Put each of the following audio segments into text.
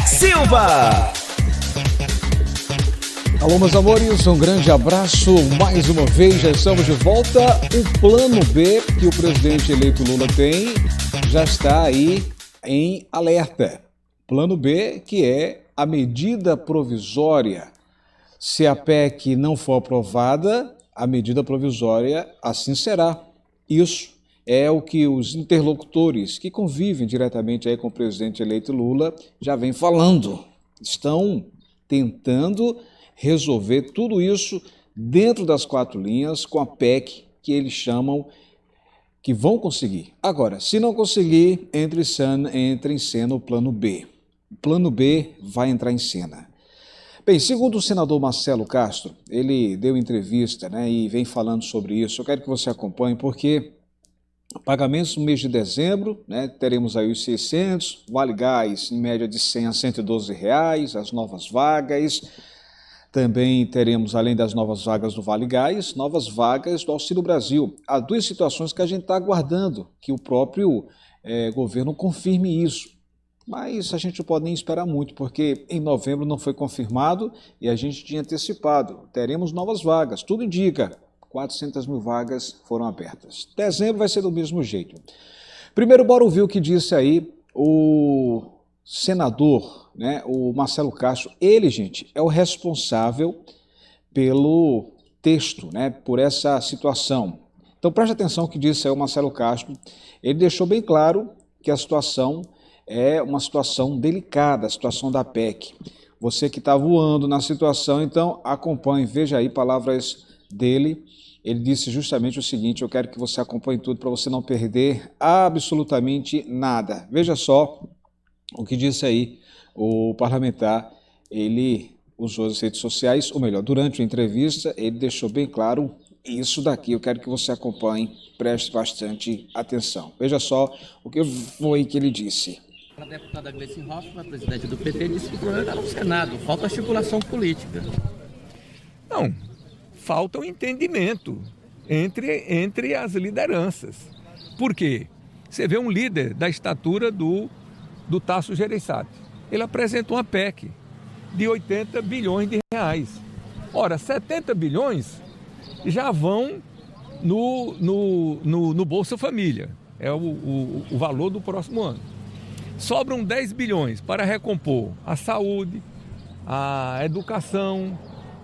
Silva. Alô, meus amores, um grande abraço. Mais uma vez, já estamos de volta. O plano B que o presidente eleito Lula tem já está aí em alerta. Plano B, que é a medida provisória. Se a PEC não for aprovada, a medida provisória assim será. Isso é o que os interlocutores que convivem diretamente aí com o presidente eleito Lula já vêm falando. Estão tentando resolver tudo isso dentro das quatro linhas com a PEC que eles chamam que vão conseguir. Agora, se não conseguir, entra em cena o plano B. O plano B vai entrar em cena. Bem, segundo o senador Marcelo Castro, ele deu entrevista, e vem falando sobre isso. Eu quero que você acompanhe, porque pagamentos no mês de dezembro, teremos aí os 600, Vale Gás em média de 100 a 112 reais, as novas vagas. Também teremos, além das novas vagas do Vale Gás, novas vagas do Auxílio Brasil. Há duas situações que a gente está aguardando, que o próprio governo confirme isso. Mas a gente não pode nem esperar muito, porque em novembro não foi confirmado e a gente tinha antecipado. Teremos novas vagas, tudo indica. 400 mil vagas foram abertas. Dezembro vai ser do mesmo jeito. Primeiro, bora ouvir o que disse aí o senador, o Marcelo Castro. Ele, gente, é o responsável pelo texto, por essa situação. Então preste atenção no que disse aí o Marcelo Castro. Ele deixou bem claro que a situação é uma situação delicada, a situação da PEC. Você que está voando na situação, então acompanhe, veja aí palavras dele. Ele disse justamente o seguinte, eu quero que você acompanhe tudo para você não perder absolutamente nada. Veja só o que disse aí o parlamentar. Ele usou as redes sociais, ou melhor, durante a entrevista, ele deixou bem claro isso daqui. Eu quero que você acompanhe, preste bastante atenção. Veja só o que foi que ele disse. A deputada Gleice Hoffmann, presidente do PT, disse que o problema está no Senado, falta articulação política. Não, falta um entendimento entre as lideranças. Por quê? Você vê um líder da estatura do Tasso Gereissati. Ele apresentou uma PEC de 80 bilhões de reais. Ora, 70 bilhões já vão no Bolsa Família. É o valor do próximo ano. Sobram 10 bilhões para recompor a saúde, a educação,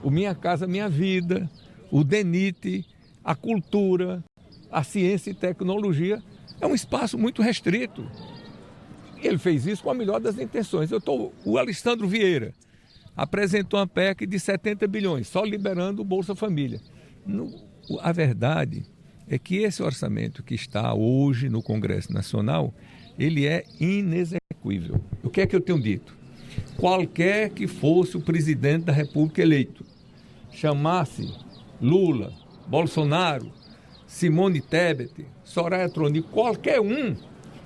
o Minha Casa Minha Vida, o DENIT, a cultura, a ciência e tecnologia. É um espaço muito restrito. Ele fez isso com a melhor das intenções. O Alessandro Vieira apresentou uma PEC de 70 bilhões, só liberando o Bolsa Família. A verdade é que esse orçamento que está hoje no Congresso Nacional, ele é inexequível. O que é que eu tenho dito? Qualquer que fosse o presidente da República eleito, chamasse Lula, Bolsonaro, Simone Tebet, Soraya Tronic, qualquer um,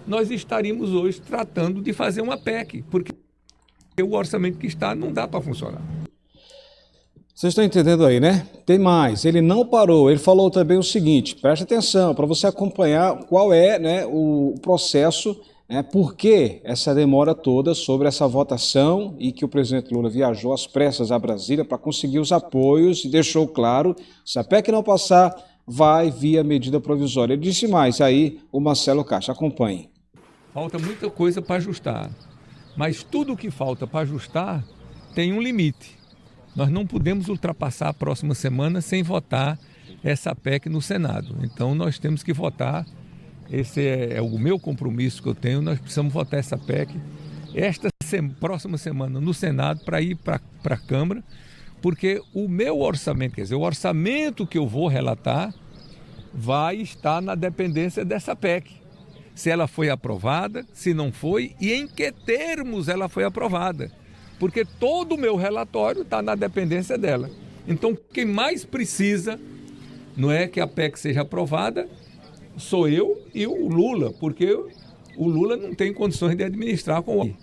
nós estaríamos hoje tratando de fazer uma PEC, porque o orçamento que está não dá para funcionar. Vocês estão entendendo aí, Tem mais, ele não parou, ele falou também o seguinte, preste atenção, para você acompanhar qual é o processo, por que essa demora toda sobre essa votação e que o presidente Lula viajou às pressas a Brasília para conseguir os apoios e deixou claro, se a PEC não passar, vai via medida provisória. Ele disse mais, aí o Marcelo Castro, acompanhe. Falta muita coisa para ajustar, mas tudo o que falta para ajustar tem um limite. Nós não podemos ultrapassar a próxima semana sem votar essa PEC no Senado. Então nós temos que votar, esse é o meu compromisso que eu tenho, nós precisamos votar essa PEC próxima semana no Senado para ir para a Câmara, porque o meu orçamento, quer dizer, o orçamento que eu vou relatar vai estar na dependência dessa PEC. Se ela foi aprovada, se não foi e em que termos ela foi aprovada. Porque todo o meu relatório está na dependência dela. Então, quem mais precisa não é que a PEC seja aprovada, sou eu e o Lula, porque o Lula não tem condições de administrar com o...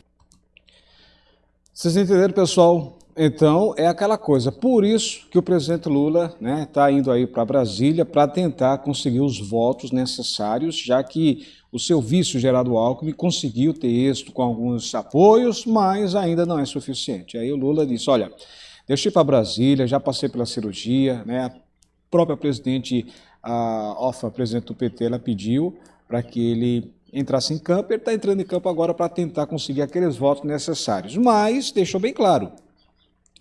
Vocês entenderam, pessoal? Então, é aquela coisa. Por isso que o presidente Lula está indo aí para Brasília para tentar conseguir os votos necessários, já que o seu vice, Geraldo Alckmin, conseguiu ter êxito com alguns apoios, mas ainda não é suficiente. Aí o Lula disse, olha, deixa eu ir para Brasília, já passei pela cirurgia, né? A própria presidente, presidente do PT, ela pediu para que ele entrasse em campo, ele está entrando em campo agora para tentar conseguir aqueles votos necessários. Mas deixou bem claro,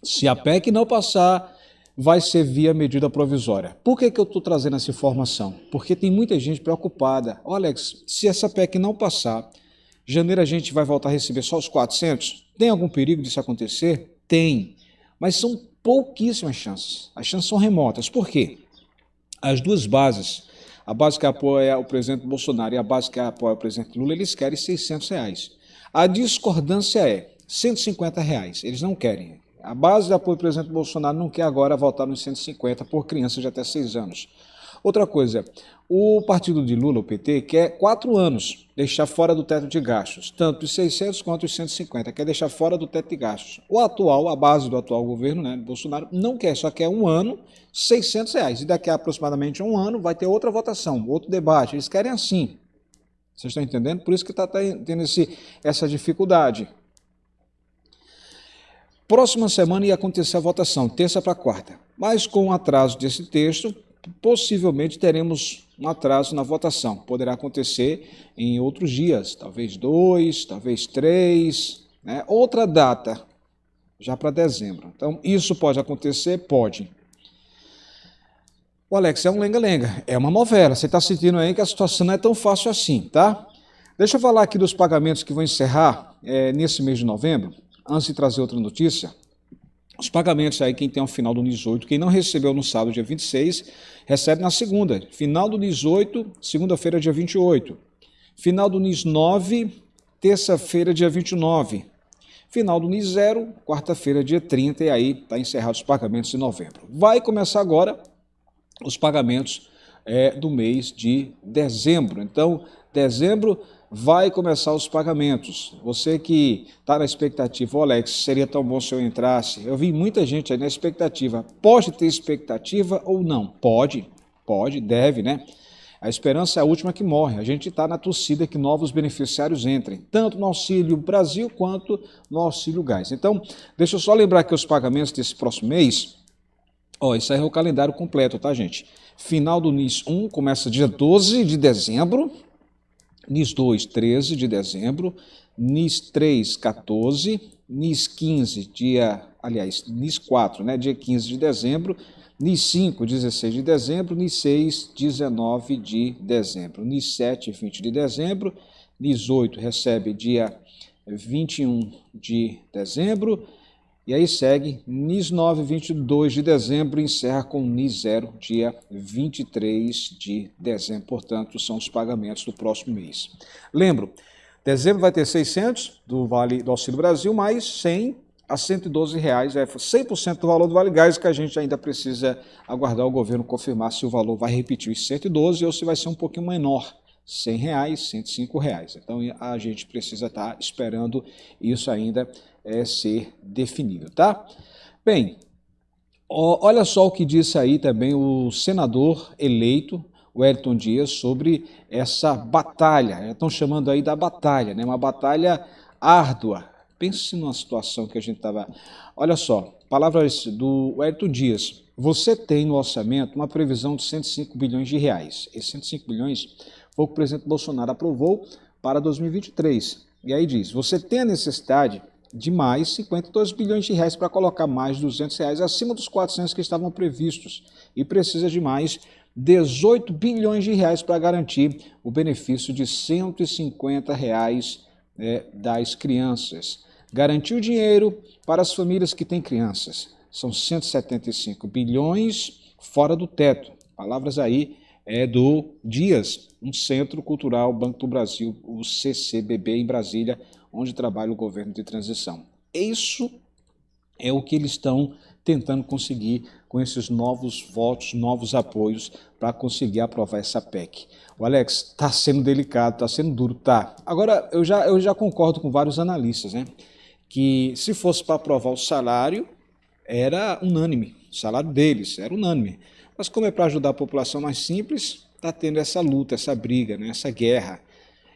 se a PEC não passar, vai ser via medida provisória. Por que eu estou trazendo essa informação? Porque tem muita gente preocupada. Ó, Alex, se essa PEC não passar, janeiro a gente vai voltar a receber só os 400? Tem algum perigo disso acontecer? Tem, mas são pouquíssimas chances. As chances são remotas. Por quê? As duas bases, a base que apoia o presidente Bolsonaro e a base que apoia o presidente Lula, eles querem R$600. A discordância é R$150. Eles não querem. A base de apoio do presidente Bolsonaro não quer agora votar nos 150 por crianças de até 6 anos. Outra coisa, o partido de Lula, o PT, quer 4 anos deixar fora do teto de gastos, tanto os 600 quanto os 150, quer deixar fora do teto de gastos. A base do atual governo, Bolsonaro, não quer, só quer 1 ano, R$600. E daqui a aproximadamente 1 ano vai ter outra votação, outro debate. Eles querem assim. Vocês estão entendendo? Por isso que está tendo essa dificuldade. Próxima semana ia acontecer a votação, terça para quarta. Mas com o atraso desse texto, possivelmente teremos um atraso na votação. Poderá acontecer em outros dias, talvez 2, talvez 3, né? Outra data, já para dezembro. Então, isso pode acontecer? Pode. O Alex, é um lenga-lenga, é uma novela. Você está sentindo aí que a situação não é tão fácil assim, tá? Deixa eu falar aqui dos pagamentos que vão encerrar nesse mês de novembro. Antes de trazer outra notícia, os pagamentos aí, quem tem ao final do NIS 8, quem não recebeu no sábado, dia 26, recebe na segunda. Final do NIS 8, segunda-feira, dia 28. Final do NIS 9, terça-feira, dia 29. Final do NIS 0, quarta-feira, dia 30, e aí está encerrado os pagamentos de novembro. Vai começar agora os pagamentos do mês de dezembro. Então, dezembro vai começar os pagamentos. Você que está na expectativa, Alex, seria tão bom se eu entrasse. Eu vi muita gente aí na expectativa. Pode ter expectativa ou não? Pode, deve, né? A esperança é a última que morre. A gente está na torcida que novos beneficiários entrem, tanto no Auxílio Brasil quanto no Auxílio Gás. Então, deixa eu só lembrar que os pagamentos desse próximo mês, isso aí é o calendário completo, tá, gente? Final do NIS 1 começa dia 12 de dezembro, NIS 2, 13 de dezembro, NIS 3, 14, NIS 15, NIS 4, dia 15 de dezembro, NIS 5, 16 de dezembro, NIS 6, 19 de dezembro, NIS 7, 20 de dezembro, NIS 8 recebe dia 21 de dezembro, e aí segue NIS 9, 22 de dezembro, e encerra com NIS 0, dia 23 de dezembro. Portanto, são os pagamentos do próximo mês. Lembro, dezembro vai ter 600 do Auxílio Brasil, mais 100 a R$112, 100% do valor do Vale Gás, que a gente ainda precisa aguardar o governo confirmar se o valor vai repetir os 112 ou se vai ser um pouquinho menor. R$100, R$105. Então, a gente precisa estar esperando isso ainda ser definido, tá? Bem, olha só o que disse aí também o senador eleito, o Wellington Dias, sobre essa batalha. Estão chamando aí da batalha, né? Uma batalha árdua. Pense numa situação que a gente estava... Olha só, palavras do Wellington Dias. Você tem no orçamento uma previsão de 105 bilhões de reais. Esses 105 bilhões foi o que o presidente Bolsonaro aprovou para 2023. E aí diz, você tem a necessidade de mais 52 bilhões de reais para colocar mais de R$200 acima dos 400 que estavam previstos. E precisa de mais 18 bilhões de reais para garantir o benefício de R$150 das crianças. Garantir o dinheiro para as famílias que têm crianças. São 175 bilhões fora do teto. Palavras aí do Dias, um Centro Cultural Banco do Brasil, o CCBB, em Brasília, onde trabalha o governo de transição. Isso é o que eles estão tentando conseguir com esses novos votos, novos apoios para conseguir aprovar essa PEC. O Alex, está sendo delicado, está sendo duro, tá. Agora, eu já concordo com vários analistas, né? Que se fosse para aprovar o salário, era unânime, o salário deles era unânime. Mas como é para ajudar a população mais simples, está tendo essa luta, essa briga, né, essa guerra.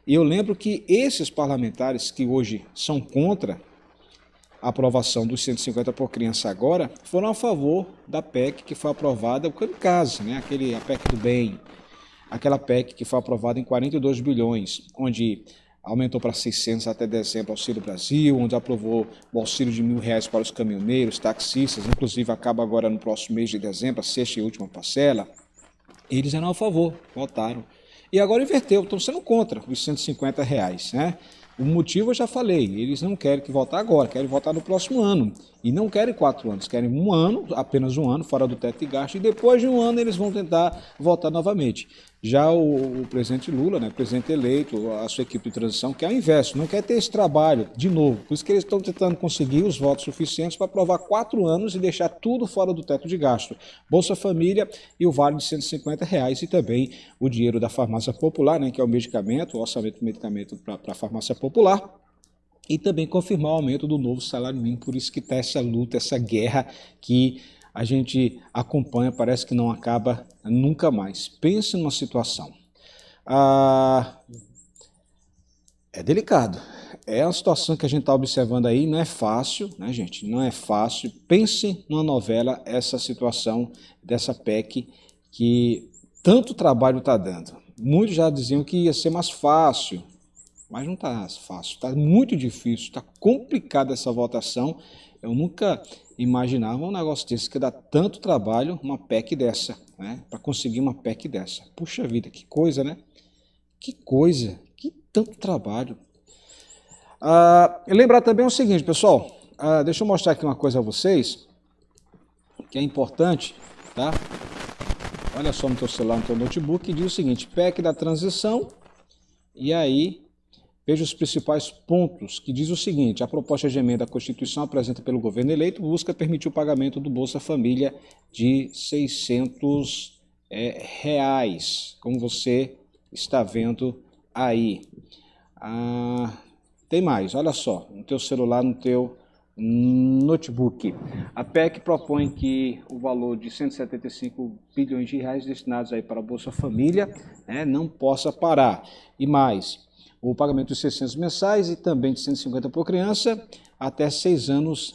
E eu lembro que esses parlamentares que hoje são contra a aprovação dos 150 por criança agora, foram a favor da PEC que foi aprovada, o kamikaze, né, a PEC do bem, aquela PEC que foi aprovada em 42 bilhões, onde aumentou para 600 até dezembro o Auxílio Brasil, onde aprovou o auxílio de R$1.000 para os caminhoneiros, taxistas, inclusive acaba agora no próximo mês de dezembro, a sexta e última parcela. Eles eram a favor, votaram. E agora inverteu, estão sendo contra os R$150, né? O motivo eu já falei, eles não querem que votar agora, querem votar no próximo ano. E não querem 4 anos, querem 1 ano, apenas 1 ano, fora do teto de gasto, e depois de 1 ano eles vão tentar votar novamente. Já o presidente Lula, né, presidente eleito, a sua equipe de transição, quer o inverso, não quer ter esse trabalho de novo. Por isso que eles estão tentando conseguir os votos suficientes para aprovar 4 anos e deixar tudo fora do teto de gasto. Bolsa Família e o vale de R$150 e também o dinheiro da farmácia popular, né, que é o medicamento, o orçamento de medicamento para a farmácia popular. E também confirmar o aumento do novo salário mínimo, por isso que está essa luta, essa guerra que a gente acompanha, parece que não acaba nunca mais. Pense numa situação. É delicado. É uma situação que a gente está observando aí, não é fácil, né, gente? Não é fácil. Pense numa novela, essa situação dessa PEC que tanto trabalho está dando. Muitos já diziam que ia ser mais fácil, mas não está fácil, está muito difícil, está complicada essa votação. Eu nunca imaginava um negócio desse, que dá tanto trabalho uma PEC dessa, né? Para conseguir uma PEC dessa. Puxa vida, que coisa, né? Que coisa, que tanto trabalho. Lembrar também o seguinte, pessoal, deixa eu mostrar aqui uma coisa a vocês, que é importante, tá? Olha só no teu celular, no teu notebook, que diz o seguinte, PEC da transição, e aí veja os principais pontos, que diz o seguinte, a proposta de emenda à Constituição apresenta pelo governo eleito busca permitir o pagamento do Bolsa Família de R$600, como você está vendo aí. Tem mais, olha só, no teu celular, no teu notebook. A PEC propõe que o valor de R$175 bilhões destinados aí para a Bolsa Família, né, não possa parar. E mais, o pagamento de 600 mensais e também de 150 por criança até 6 anos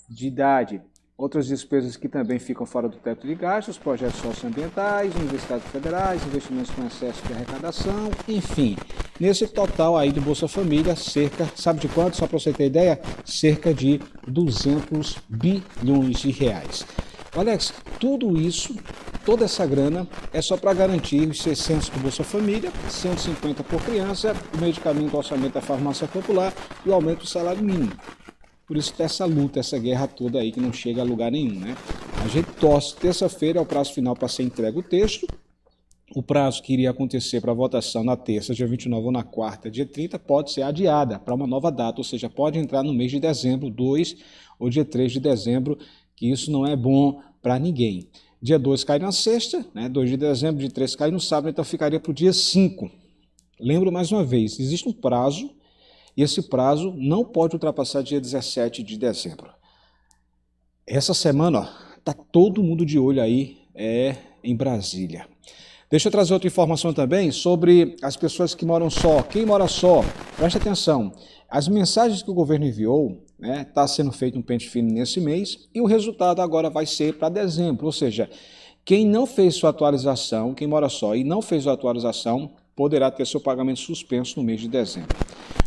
de idade. Outras despesas que também ficam fora do teto de gastos, projetos socioambientais, universidades federais, investimentos com excesso de arrecadação, enfim. Nesse total aí do Bolsa Família, cerca, sabe de quanto? Só para você ter ideia, cerca de 200 bilhões de reais. Alex, tudo isso, toda essa grana é só para garantir os 600 do Bolsa Família, 150 por criança, o medicamento do orçamento da farmácia popular e o aumento do salário mínimo. Por isso que essa luta, essa guerra toda aí que não chega a lugar nenhum, né? A gente torce, terça-feira é o prazo final para ser entregue o texto. O prazo que iria acontecer para a votação na terça, dia 29 ou na quarta, dia 30, pode ser adiada para uma nova data, ou seja, pode entrar no mês de dezembro, 2 ou dia 3 de dezembro, que isso não é bom para ninguém. Dia 2 cai na sexta, né? 2 de dezembro, dia 3 cai no sábado, então ficaria para o dia 5. Lembro mais uma vez, existe um prazo, e esse prazo não pode ultrapassar dia 17 de dezembro. Essa semana, está todo mundo de olho aí em Brasília. Deixa eu trazer outra informação também sobre as pessoas que moram só. Quem mora só, preste atenção. As mensagens que o governo enviou, né, está sendo feito um pente fino nesse mês e o resultado agora vai ser para dezembro. Ou seja, quem não fez sua atualização, quem mora só e não fez a atualização, poderá ter seu pagamento suspenso no mês de dezembro.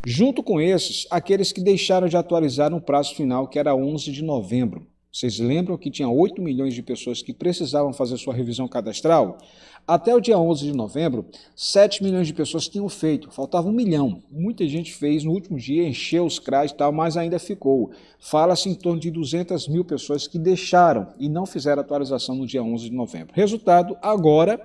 Junto com esses, aqueles que deixaram de atualizar no prazo final, que era 11 de novembro. Vocês lembram que tinha 8 milhões de pessoas que precisavam fazer sua revisão cadastral? Até o dia 11 de novembro, 7 milhões de pessoas tinham feito, faltava 1 milhão. Muita gente fez no último dia, encheu os CRAs e tal, mas ainda ficou. Fala-se em torno de 200 mil pessoas que deixaram e não fizeram atualização no dia 11 de novembro. Resultado, agora,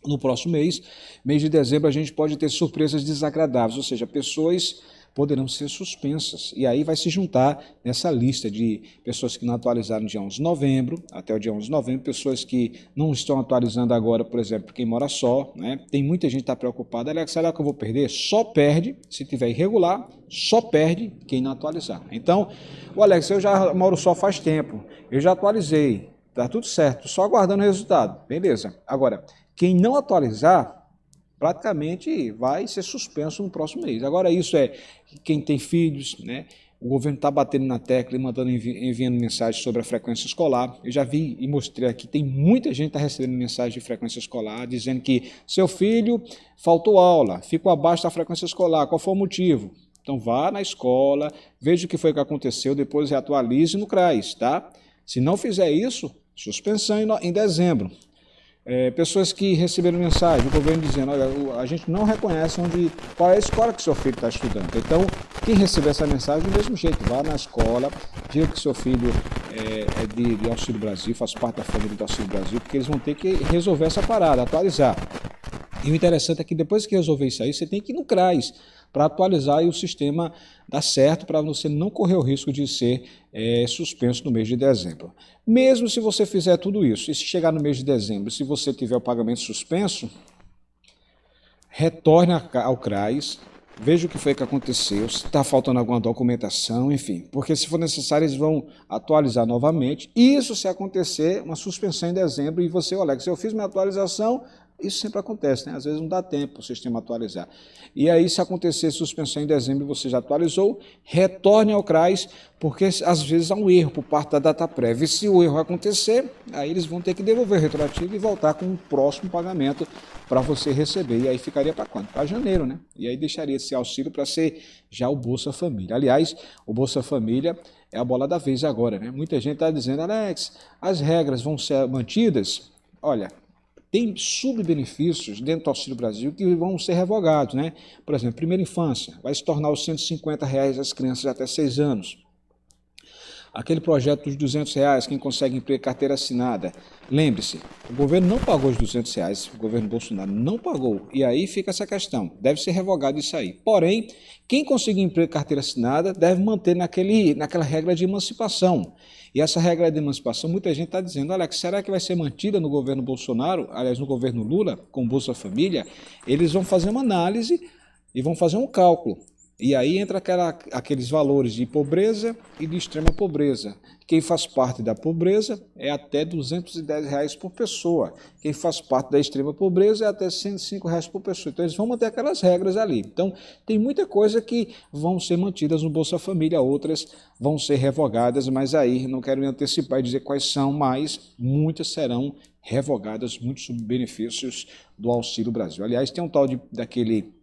no próximo mês, mês de dezembro, a gente pode ter surpresas desagradáveis, ou seja, pessoas poderão ser suspensas. E aí vai se juntar nessa lista de pessoas que não atualizaram dia 11 de novembro, até o dia 11 de novembro, pessoas que não estão atualizando agora, por exemplo, quem mora só, né? Tem muita gente que está preocupada, Alex, será que eu vou perder? Só perde, se tiver irregular, só perde quem não atualizar. Então, o Alex, eu já moro só faz tempo, eu já atualizei, tá tudo certo, só aguardando o resultado. Beleza. Agora, quem não atualizar, praticamente vai ser suspenso no próximo mês. Agora, isso é quem tem filhos, né? O governo está batendo na tecla e mandando, enviando mensagens sobre a frequência escolar. Eu já vi e mostrei aqui, tem muita gente que está recebendo mensagem de frequência escolar, dizendo que seu filho faltou aula, ficou abaixo da frequência escolar, qual foi o motivo? Então vá na escola, veja o que foi que aconteceu, depois reatualize no CRAS, tá? Se não fizer isso, suspensão em dezembro. Pessoas que receberam mensagem do governo dizendo, olha, a gente não reconhece qual é a escola que seu filho está estudando. Então, quem receber essa mensagem, do mesmo jeito, vá na escola, diga que seu filho é de Auxílio Brasil, faz parte da família do Auxílio Brasil, porque eles vão ter que resolver essa parada, atualizar. E o interessante é que depois que resolver isso aí, você tem que ir no CRAS para atualizar e o sistema dar certo para você não correr o risco de ser suspenso no mês de dezembro. Mesmo se você fizer tudo isso, e se chegar no mês de dezembro, se você tiver o pagamento suspenso, retorne ao CRAS, veja o que foi que aconteceu, se está faltando alguma documentação, enfim, porque se for necessário eles vão atualizar novamente. Isso se acontecer uma suspensão em dezembro e você, Alex, eu fiz minha atualização. Isso sempre acontece, né? Às vezes não dá tempo o sistema atualizar. E aí, se acontecer suspensão em dezembro e você já atualizou, retorne ao CRAS, porque às vezes há um erro por parte da data prévia. E se o erro acontecer, aí eles vão ter que devolver o retroativo e voltar com o próximo pagamento para você receber. E aí ficaria para quando? Para janeiro, né? E aí deixaria esse auxílio para ser já o Bolsa Família. Aliás, o Bolsa Família é a bola da vez agora, né? Muita gente está dizendo, Alex, as regras vão ser mantidas? Olha, tem subbenefícios dentro do Auxílio Brasil que vão ser revogados, né? Por exemplo, primeira infância, vai se tornar os R$ 150 às crianças de até 6 anos. Aquele projeto dos R$ 200, quem consegue emprego carteira assinada. Lembre-se, o governo não pagou os R$ 200, o governo Bolsonaro não pagou. E aí fica essa questão, deve ser revogado isso aí. Porém, quem conseguir emprego carteira assinada deve manter naquela regra de emancipação. E essa regra de emancipação, muita gente está dizendo, olha, será que vai ser mantida no governo Bolsonaro, aliás, no governo Lula, com Bolsa Família? Eles vão fazer uma análise e vão fazer um cálculo. E aí entra aqueles valores de pobreza e de extrema pobreza. Quem faz parte da pobreza é até R$ 210 por pessoa. Quem faz parte da extrema pobreza é até R$ 105 por pessoa. Então eles vão manter aquelas regras ali. Então tem muita coisa que vão ser mantidas no Bolsa Família, outras vão ser revogadas, mas aí não quero me antecipar e dizer quais são, mas muitas serão revogadas, muitos benefícios do Auxílio Brasil. Aliás, tem um tal daquele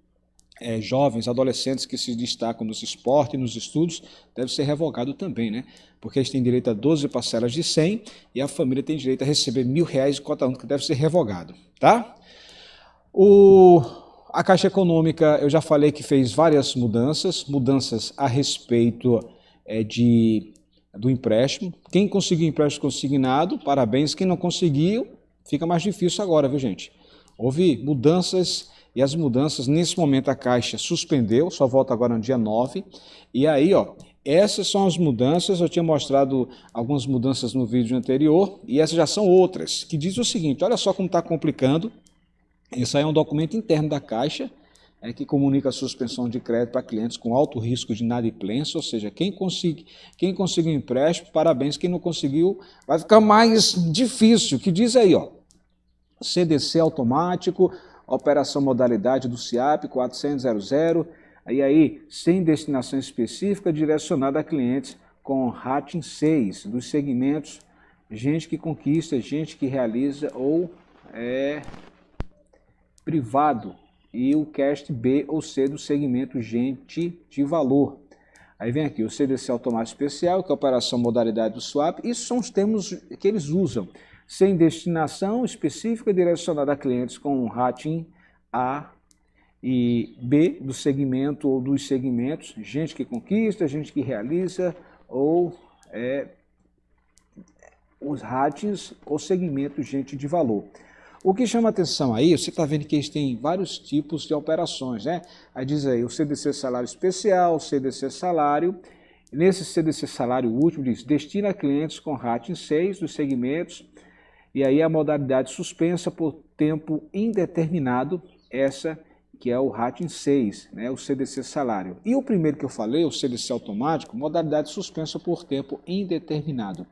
jovens, adolescentes que se destacam nos esportes e nos estudos, deve ser revogado também, né? Porque eles têm direito a 12 parcelas de 100 e a família tem direito a receber R$ 1.000 de cota única, que deve ser revogado, tá? A Caixa Econômica, eu já falei que fez várias mudanças a respeito do empréstimo. Quem conseguiu empréstimo consignado, parabéns. Quem não conseguiu, fica mais difícil agora, viu, gente? Houve mudanças. E as mudanças, nesse momento a Caixa suspendeu, só volta agora no dia 9. E aí, essas são as mudanças, eu tinha mostrado algumas mudanças no vídeo anterior, e essas já são outras, que diz o seguinte, olha só como está complicando. Isso aí é um documento interno da Caixa, que comunica a suspensão de crédito para clientes com alto risco de inadimplência, ou seja, quem conseguiu empréstimo, parabéns, quem não conseguiu, vai ficar mais difícil, que diz aí, CDC automático, operação modalidade do SIAP 400.00, aí sem destinação específica, direcionada a clientes com rating 6, dos segmentos gente que conquista, gente que realiza ou privado, e o CAST B ou C do segmento gente de valor. Aí vem aqui o CDC automático especial, que é a operação modalidade do SWAP, isso são os termos que eles usam. Sem destinação específica direcionada a clientes com rating A e B do segmento ou dos segmentos, gente que conquista, gente que realiza ou os ratings ou segmentos gente de valor. O que chama atenção aí, você está vendo que eles têm vários tipos de operações, né? Aí diz aí o CDC salário especial, o CDC salário. Nesse CDC salário último diz, destina a clientes com rating 6 dos segmentos, e aí a modalidade suspensa por tempo indeterminado, essa que é o rating 6, né? O CDC salário. E o primeiro que eu falei, o CDC automático, modalidade suspensa por tempo indeterminado.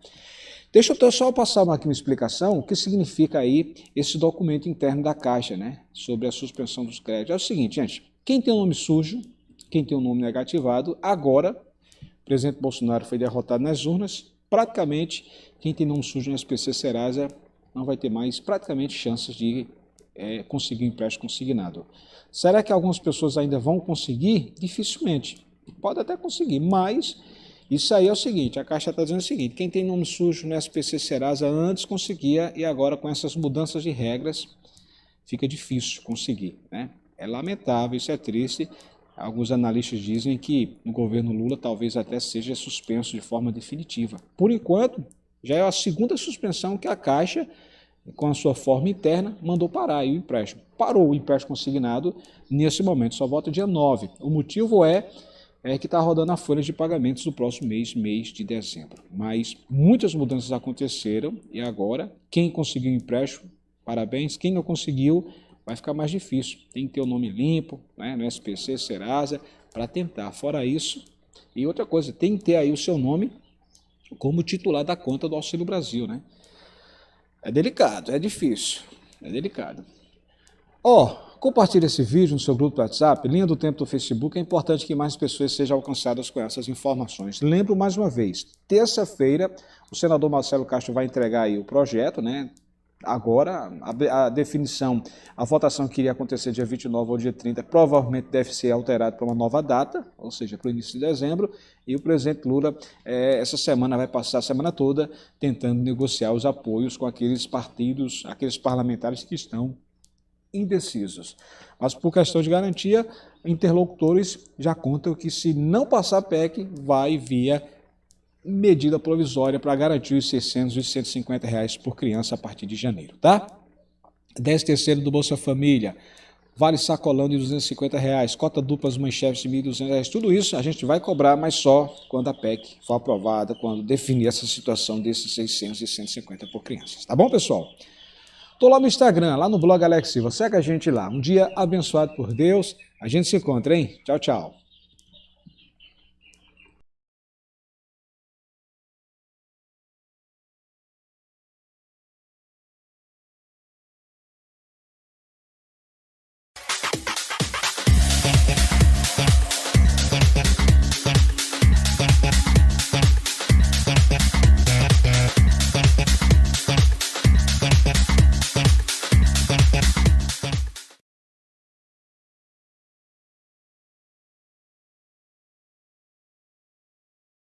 Deixa eu só passar aqui uma explicação, o que significa aí esse documento interno da Caixa, né, sobre a suspensão dos créditos. É o seguinte, gente, quem tem um nome sujo, quem tem um nome negativado, agora, o presidente Bolsonaro foi derrotado nas urnas, praticamente, quem tem nome sujo no SPC Serasa não vai ter mais praticamente chances de conseguir um empréstimo consignado. Será que algumas pessoas ainda vão conseguir? Dificilmente. Pode até conseguir, mas... Isso aí é o seguinte, a Caixa está dizendo o seguinte, quem tem nome sujo no SPC Serasa antes conseguia e agora com essas mudanças de regras fica difícil conseguir, né? É lamentável, isso é triste. Alguns analistas dizem que no governo Lula talvez até seja suspenso de forma definitiva. Por enquanto, já é a segunda suspensão que a Caixa, com a sua forma interna, mandou parar e o empréstimo. Parou o empréstimo consignado nesse momento, só volta dia 9. O motivo é que está rodando a folha de pagamentos do próximo mês de dezembro. Mas muitas mudanças aconteceram e agora, quem conseguiu o empréstimo, parabéns. Quem não conseguiu, vai ficar mais difícil. Tem que ter o nome limpo, né, no SPC, Serasa, para tentar. Fora isso, e outra coisa, tem que ter aí o seu nome como titular da conta do Auxílio Brasil, né? É delicado, é difícil, é delicado. Compartilhe esse vídeo no seu grupo do WhatsApp, linha do tempo do Facebook, é importante que mais pessoas sejam alcançadas com essas informações. Lembro mais uma vez, terça-feira, o senador Marcelo Castro vai entregar aí o projeto, né? Agora, a definição, a votação que iria acontecer dia 29 ou dia 30, provavelmente deve ser alterada para uma nova data, ou seja, para o início de dezembro, e o presidente Lula, essa semana, vai passar a semana toda tentando negociar os apoios com aqueles partidos, aqueles parlamentares que estão indecisos. Mas por questão de garantia, interlocutores já contam que se não passar a PEC, vai via medida provisória para garantir os R$600 e R$150 por criança a partir de janeiro, tá? 13º do Bolsa Família, vale sacolão de R$250, cota dupla das manchetes de R$1.200, tudo isso a gente vai cobrar, mas só quando a PEC for aprovada, quando definir essa situação desses 600 e 150 por crianças, tá bom, pessoal? Estou lá no Instagram, lá no blog Alex Silva. Segue a gente lá. Um dia abençoado por Deus. A gente se encontra, hein? Tchau, tchau.